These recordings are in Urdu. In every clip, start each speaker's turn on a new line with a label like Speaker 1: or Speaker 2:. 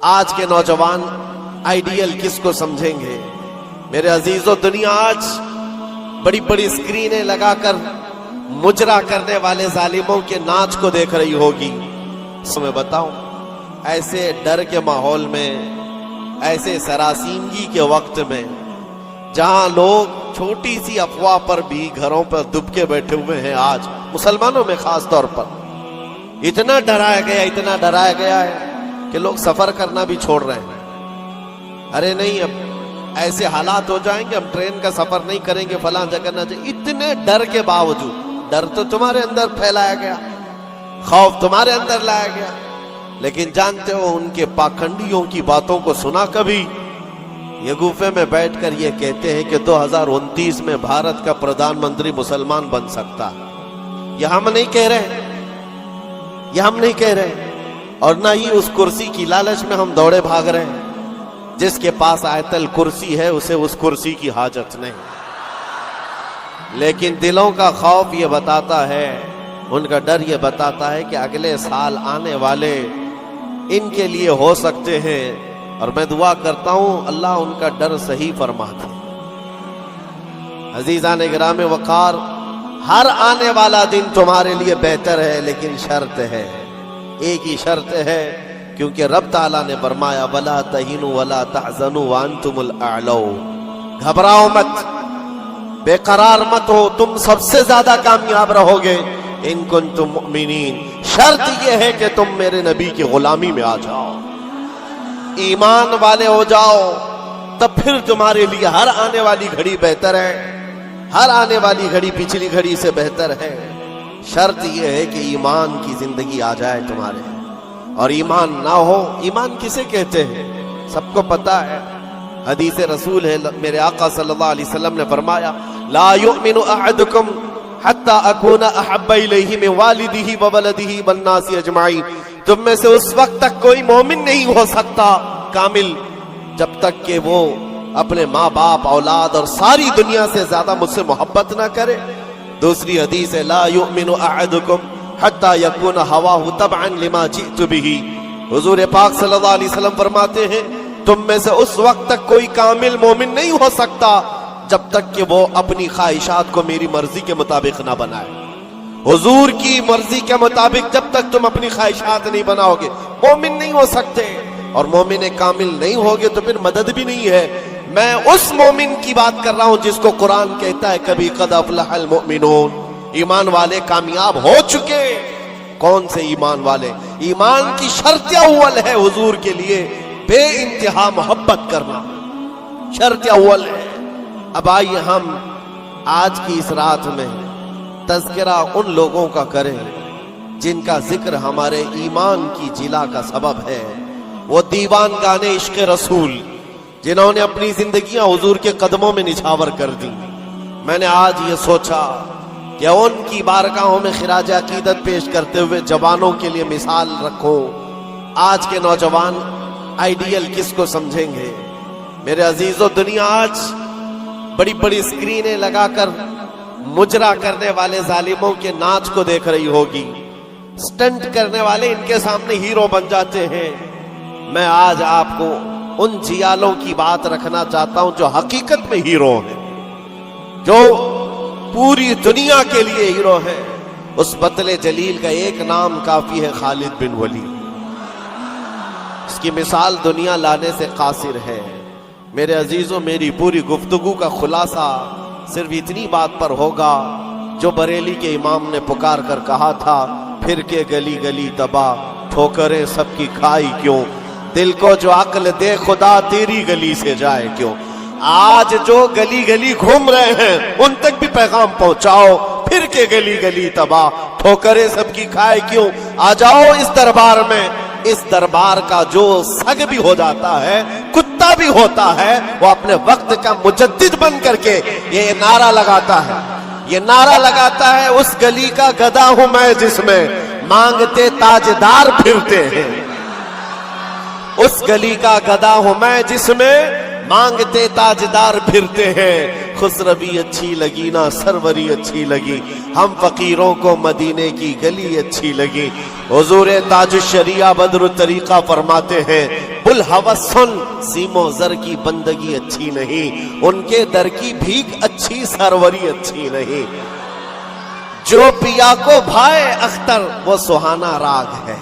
Speaker 1: آج کے نوجوان آئیڈیل کس کو سمجھیں گے؟ میرے عزیزو، دنیا آج بڑی بڑی اسکرینیں لگا کر مجرا کرنے والے ظالموں کے ناچ کو دیکھ رہی ہوگی۔ میں بتاؤں، ایسے ڈر کے ماحول میں، ایسے سراسیمگی کے وقت میں، جہاں لوگ چھوٹی سی افواہ پر بھی گھروں پر دب کے بیٹھے ہوئے ہیں، آج مسلمانوں میں خاص طور پر اتنا ڈرایا گیا ہے کہ لوگ سفر کرنا بھی چھوڑ رہے ہیں۔ ارے نہیں، اب ایسے حالات ہو جائیں گے، ہم ٹرین کا سفر نہیں کریں گے، فلاں جگہ نہ جائیں۔ اتنے ڈر کے باوجود، ڈر تو تمہارے اندر پھیلایا گیا، خوف تمہارے اندر لایا گیا، لیکن جانتے ہو ان کے پاکھنڈیوں کی باتوں کو سنا کبھی؟ یہ گوفے میں بیٹھ کر یہ کہتے ہیں کہ 2029 میں بھارت کا پردھان منتری مسلمان بن سکتا۔ یہ ہم نہیں کہہ رہے، اور نہ ہی اس کرسی کی لالچ میں ہم دوڑے بھاگ رہے ہیں۔ جس کے پاس آیت الکرسی ہے اسے اس کرسی کی حاجت نہیں، لیکن دلوں کا خوف یہ بتاتا ہے، ان کا ڈر یہ بتاتا ہے کہ اگلے سال آنے والے ان کے لیے ہو سکتے ہیں، اور میں دعا کرتا ہوں اللہ ان کا ڈر صحیح فرما دے۔ عزیزان گرام وقار، ہر آنے والا دن تمہارے لیے بہتر ہے، لیکن شرط ہے، ایک ہی شرط ہے، کیونکہ رب تعالیٰ نے فرمایا وَلَا تَهِنُوا وَلَا تَحْزَنُوا وَأَنْتُمُ الْأَعْلَوْنَ۔ گھبراؤ مت، بے قرار مت ہو، تم سب سے زیادہ کامیاب رہو گے ان کنتم مؤمنین۔ شرط یہ ہے کہ تم میرے نبی کی غلامی میں آ جاؤ، ایمان والے ہو جاؤ، تب پھر تمہارے لیے ہر آنے والی گھڑی بہتر ہے، ہر آنے والی گھڑی پچھلی گھڑی سے بہتر ہے۔ شرط یہ ہے کہ ایمان کی زندگی آ جائے تمہارے، اور ایمان نہ ہو، ایمان کسے کہتے ہیں سب کو پتا ہے، حدیث رسول ہے، میرے آقا صلی اللہ علیہ وسلم نے فرمایا لا یؤمن احدکم حتی اکون احب الیہ من والدہ وولدہ والناس اجمعین۔ تم میں سے اس وقت تک کوئی مومن نہیں ہو سکتا کامل جب تک کہ وہ اپنے ماں باپ، اولاد اور ساری دنیا سے زیادہ مجھ سے محبت نہ کرے۔ دوسری حدیث ہے لا یؤمن احدکم حتی یکون ہواہ تبعا لما جئت بہ۔ حضور پاک صلی اللہ علیہ وسلم فرماتے ہیں تم میں سے اس وقت تک کوئی کامل مومن نہیں ہو سکتا جب تک کہ وہ اپنی خواہشات کو میری مرضی کے مطابق نہ بنائے۔ حضور کی مرضی کے مطابق جب تک تم اپنی خواہشات نہیں بناؤ گے، مومن نہیں ہو سکتے، اور مومن کامل نہیں ہوگے تو پھر مدد بھی نہیں ہے۔ میں اس مومن کی بات کر رہا ہوں جس کو قرآن کہتا ہے کبھی قد افلح المؤمنون، ایمان والے کامیاب ہو چکے۔ کون سے ایمان والے؟ ایمان کی شرط اول ہے حضور کے لیے بے انتہا محبت کرنا، شرط اول ہے۔ اب آئیے ہم آج کی اس رات میں تذکرہ ان لوگوں کا کریں جن کا ذکر ہمارے ایمان کی جلا کا سبب ہے، وہ دیوان گانے عشق رسول جنہوں نے اپنی زندگیاں حضور کے قدموں میں نچھاور کر دی۔ میں نے آج یہ سوچا کہ ان کی بارگاہوں میں خراج عقیدت پیش کرتے ہوئے جوانوں کے لیے مثال رکھو۔ آج کے نوجوان آئیڈیل کس کو سمجھیں گے؟ میرے عزیزو، دنیا آج بڑی بڑی اسکرینیں لگا کر مجرا کرنے والے ظالموں کے ناچ کو دیکھ رہی ہوگی۔ سٹنٹ کرنے والے ان کے سامنے ہیرو بن جاتے ہیں۔ میں آج آپ کو ان جیالوں کی بات رکھنا چاہتا ہوں جو حقیقت میں ہیرو ہیں، جو پوری دنیا کے لیے ہیرو ہیں۔ اس بطل جلیل کا ایک نام کافی ہے، خالد بن ولید۔ اس کی مثال دنیا لانے سے قاصر ہے۔ میرے عزیزوں، میری پوری گفتگو کا خلاصہ صرف اتنی بات پر ہوگا جو بریلی کے امام نے پکار کر کہا تھا، پھر کے گلی گلی تباہ، ٹھوکریں سب کی کھائی کیوں، دل کو جو عقل دے خدا تیری گلی سے جائے کیوں۔ آج جو گلی گلی گھوم رہے ہیں ان تک بھی پیغام پہنچاؤ، پھر کے گلی گلی تباہ، ٹھوکریں سب کی کھائے کیوں۔ آ جاؤ اس دربار میں، اس دربار کا جو سگ بھی ہو جاتا ہے، کتا بھی ہوتا ہے، وہ اپنے وقت کا مجدد بن کر کے یہ نعرہ لگاتا ہے اس گلی کا گدھا ہوں میں جس میں مانگتے تاجدار پھرتے ہیں۔ اس گلی کا گدھا ہوں میں جس میں مانگتے تاجدار پھرتے ہیں۔ خسروی اچھی لگی نہ سروری اچھی لگی، ہم فقیروں کو مدینے کی گلی اچھی لگی۔ حضور تاج الشریعہ بدر الطریقہ فرماتے ہیں الہوس سن، سیمو زر کی بندگی اچھی نہیں، ان کے در کی بھیک اچھی سروری اچھی نہیں۔ جو پیا کو بھائے اختر وہ سہانا راگ ہے،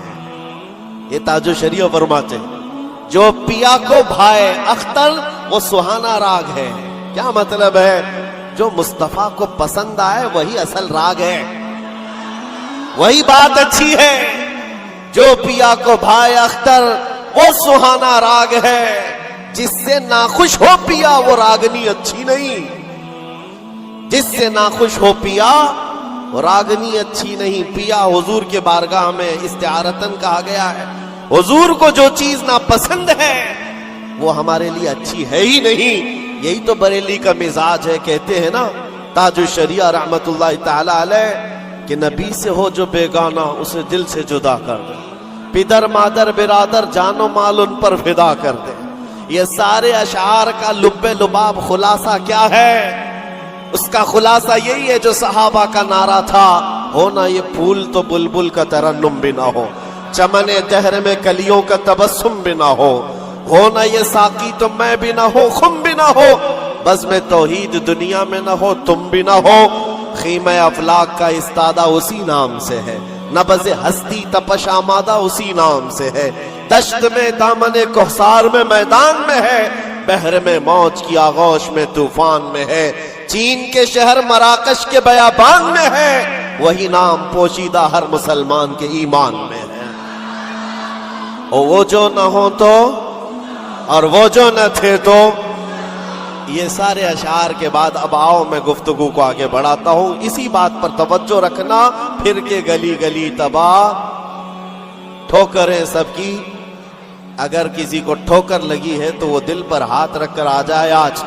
Speaker 1: یہ تاج الشریعہ فرماتے ہیں، جو پیا کو بھائے اختر وہ سہانا راگ ہے۔ کیا مطلب ہے؟ جو مصطفیٰ کو پسند آئے وہی اصل راگ ہے، وہی بات اچھی ہے۔ جو پیا کو بھائے اختر وہ سہانا راگ ہے، جس سے ناخوش ہو پیا وہ راگنی اچھی نہیں، جس سے ناخوش ہو پیا وہ راگنی اچھی نہیں۔ پیا حضور کے بارگاہ میں استعارتن کہا گیا ہے، حضور کو جو چیز ناپسند ہے وہ ہمارے لیے اچھی ہے ہی نہیں۔ یہی تو بریلی کا مزاج ہے، کہتے ہیں نا تاج الشریعہ رحمت اللہ تعالی علیہ کہ نبی سے ہو جو بیگانہ اسے دل سے جدا کر دے، پدر مادر برادر جان و مال ان پر فدا کر دے۔ یہ سارے اشعار کا لب لباب خلاصہ کیا ہے؟ اس کا خلاصہ یہی ہے جو صحابہ کا نعرہ تھا، ہونا یہ پھول تو بلبل کا ترنم بھی نہ ہو، چمن دہر میں کلیوں کا تبسم بھی نہ ہو، ہونا یہ ساقی تو میں بھی نہ ہو، خم بھی نہ ہو، بس میں توحید دنیا میں نہ ہو، تم بھی نہ ہو۔ خیمہ افلاک کا استادہ اسی نام سے ہے، نبض ہستی تپش آمادہ اسی نام سے ہے، دشت میں دامن کوثر میں میدان میں ہے، بحر میں موج کی آغوش میں طوفان میں ہے، چین کے شہر مراکش کے بیابان میں ہے، وہی نام پوشیدہ ہر مسلمان کے ایمان میں ہے۔ اور وہ جو نہ ہو تو اور وہ جو نہ تھے تو۔ یہ سارے اشعار کے بعد اب آؤ میں گفتگو کو آگے بڑھاتا ہوں، اسی بات پر توجہ رکھنا، پھر کے گلی گلی تباہ ٹھوکریں سب کی، اگر کسی کو ٹھوکر لگی ہے تو وہ دل پر ہاتھ رکھ کر آ جائے آج۔